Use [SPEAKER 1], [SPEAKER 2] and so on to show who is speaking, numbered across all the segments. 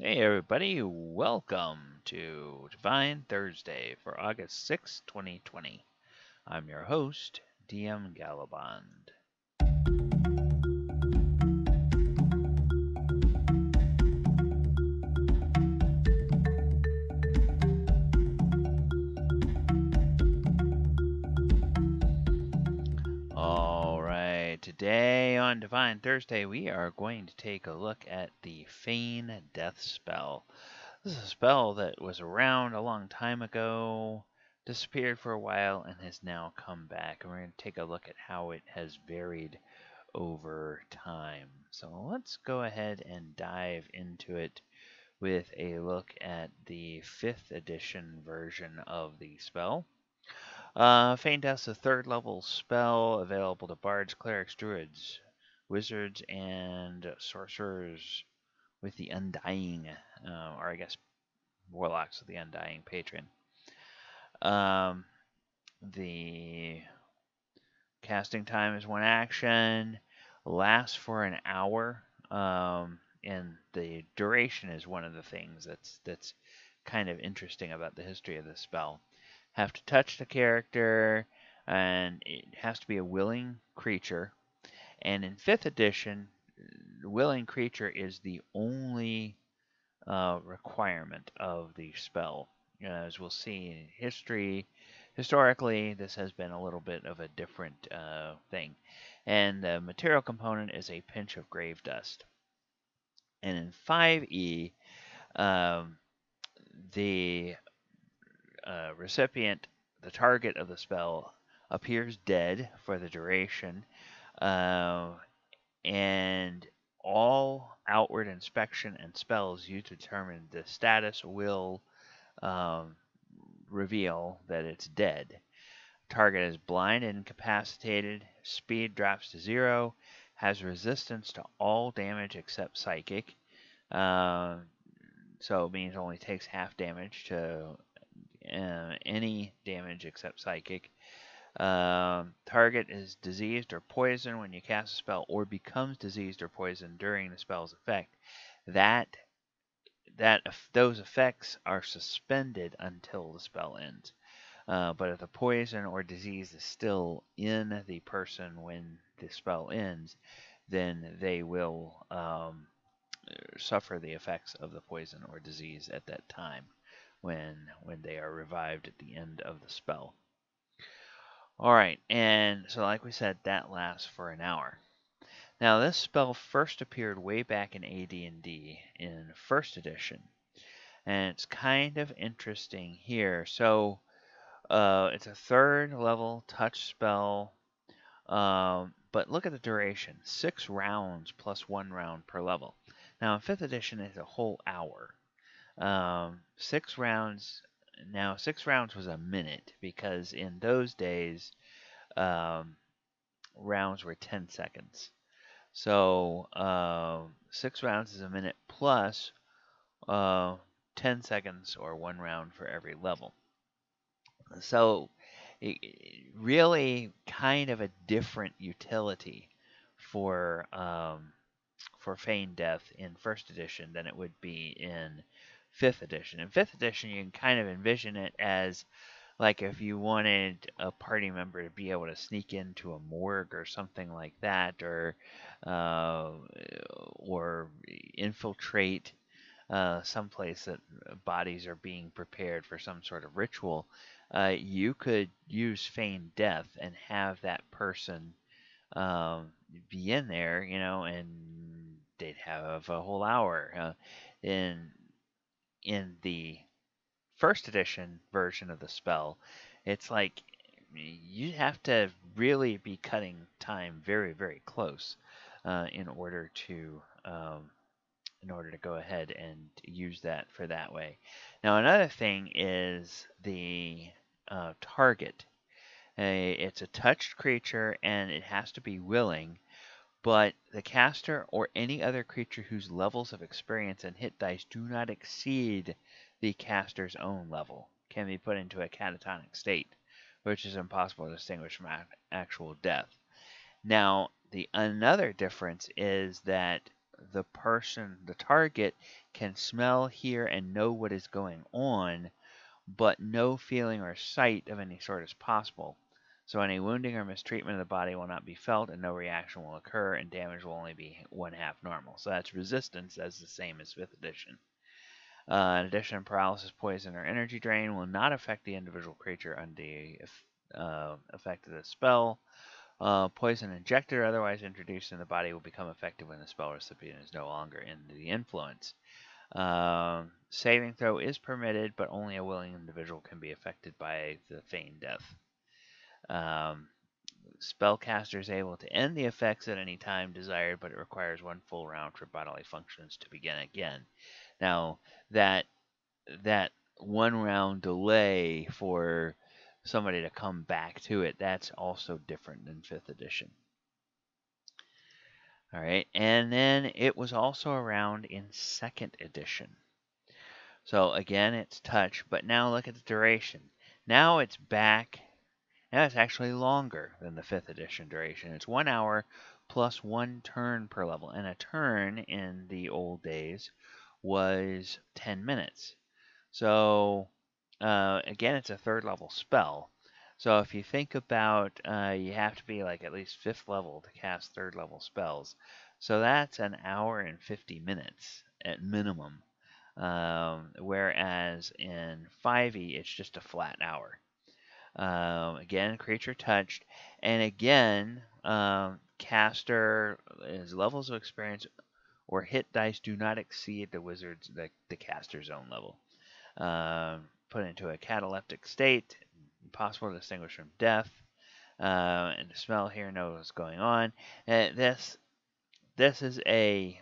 [SPEAKER 1] Hey everybody, welcome to Divine Thursday for August 6, 2020. I'm your host, DM Gallibond. Alright, today on Divine Thursday we are going to take a look at the Feign Death spell. This is a spell that was around a long time ago, disappeared for a while, and has now come back. And we're going to take a look at how it has varied over time. So let's go ahead and dive into it with a look at the 5th edition version of the spell. Feign Death is a 3rd level spell available to bards, clerics, druids, wizards, and sorcerers with the Undying, or I guess warlocks with the Undying patron. The casting time is 1 action, lasts for an hour, and the duration is one of the things that's kind of interesting about the history of this spell. Have to touch the character, and it has to be a willing creature. And in 5th edition, willing creature is the only requirement of the spell. As we'll see in history, historically, this has been a little bit of a different thing. And the material component is a pinch of grave dust. And in 5e, the recipient, the target of the spell, appears dead for the duration, and all outward inspection and spells used to determine the status will reveal that it's dead. Target is blind and incapacitated, speed drops to 0, has resistance to all damage except psychic, so it means only takes half damage to any damage except psychic. Target is diseased or poisoned when you cast a spell, or becomes diseased or poisoned during the spell's effect. Those effects are suspended until the spell ends. But if the poison or disease is still in the person when the spell ends, then they will suffer the effects of the poison or disease at that time when they are revived at the end of the spell. Alright, and so like we said, that lasts for an hour. Now this spell first appeared way back in AD&D in 1st edition, and it's kind of interesting here. So it's a 3rd level touch spell, but look at the duration, 6 rounds plus 1 round per level. Now in 5th edition it's a whole hour. 6 rounds, now 6 rounds was a minute, because in those days rounds were 10 seconds. So 6 rounds is a minute plus 10 seconds or 1 round for every level. So really kind of a different utility for Feign Death in 1st edition than it would be in 5th edition. In 5th edition, you can kind of envision it as like if you wanted a party member to be able to sneak into a morgue or something like that, or infiltrate someplace that bodies are being prepared for some sort of ritual, you could use Feign Death and have that person be in there, and they'd have a whole hour. In the 1st edition version of the spell, it's like you have to really be cutting time very, very close in order to go ahead and use that for that way. Now another thing is the target. It's a touched creature and it has to be willing, but the caster or any other creature whose levels of experience and hit dice do not exceed the caster's own level can be put into a catatonic state, which is impossible to distinguish from actual death. Now, another difference is that the person, the target, can smell, hear, and know what is going on, but no feeling or sight of any sort is possible. So any wounding or mistreatment of the body will not be felt, and no reaction will occur, and damage will only be one half normal. So that's resistance, as the same as 5th edition. In addition, paralysis, poison, or energy drain will not affect the individual creature under the effect of the spell. Poison injected or otherwise introduced in the body will become effective when the spell recipient is no longer in the influence. Saving throw is permitted, but only a willing individual can be affected by the Feign Death. Spellcaster is able to end the effects at any time desired, but it requires one full round for bodily functions to begin again. Now, that one round delay for somebody to come back to it, that's also different than 5th edition. All right, and then it was also around in 2nd edition. So again, it's touch, but now look at the duration. Now it's back. Now it's actually longer than the 5th edition duration. It's 1 hour plus 1 turn per level, and a turn in the old days was 10 minutes. So again, it's a 3rd level spell. So if you think about, you have to be like at least 5th level to cast 3rd level spells. So that's an hour and 50 minutes at minimum. Whereas in 5e, it's just a flat hour. Again, creature touched, and again, caster his levels of experience or hit dice do not exceed the caster's own level. Put into a cataleptic state, impossible to distinguish from death, and the smell here knows what's going on. This is a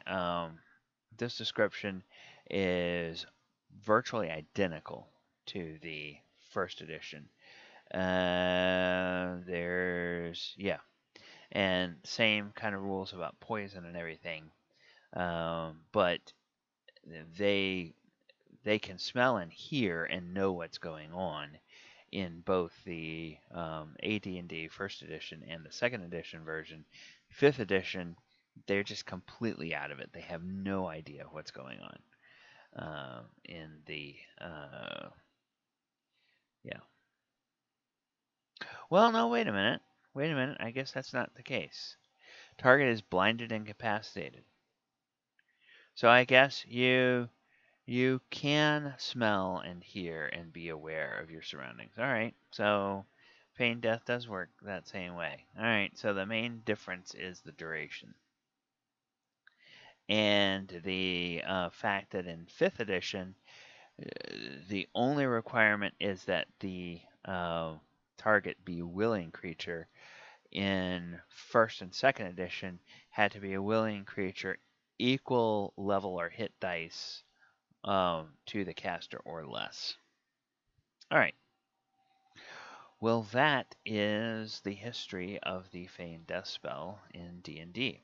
[SPEAKER 1] this description is virtually identical to the 1st edition. And same kind of rules about poison and everything, but they can smell and hear and know what's going on in both the AD&D 1st edition and the 2nd edition version. 5th edition, they're just completely out of it. They have no idea what's going on in the yeah. Well, no, wait a minute. I guess that's not the case. Target is blinded and incapacitated. So I guess you can smell and hear and be aware of your surroundings. All right. So Feign Death does work that same way. All right. So the main difference is the duration. And the fact that in 5th edition, the only requirement is that the target be a willing creature. In 1st and 2nd edition, had to be a willing creature, equal level or hit dice to the caster or less. All right. Well, that is the history of the Feign Death spell in D&D.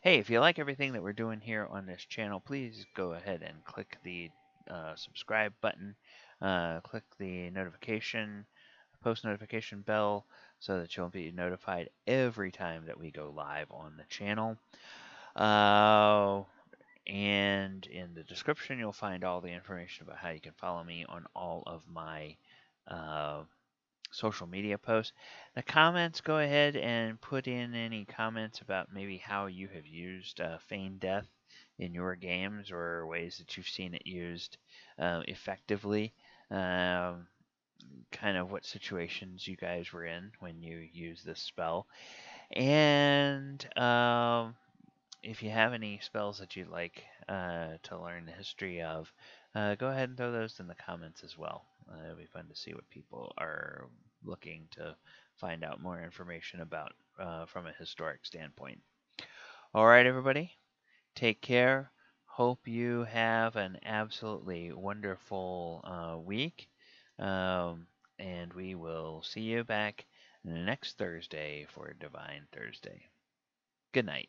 [SPEAKER 1] Hey, if you like everything that we're doing here on this channel, please go ahead and click the subscribe button. Click the post notification bell, so that you'll be notified every time that we go live on the channel. And in the description, you'll find all the information about how you can follow me on all of my social media posts. The comments, go ahead and put in any comments about maybe how you have used Feign Death in your games, or ways that you've seen it used effectively. Kind of what situations you guys were in when you used this spell. And if you have any spells that you'd like to learn the history of, go ahead and throw those in the comments as well. It'll be fun to see what people are looking to find out more information about from a historic standpoint. All right, everybody, take care. Hope you have an absolutely wonderful week. And we will see you back next Thursday for Divine Thursday. Good night.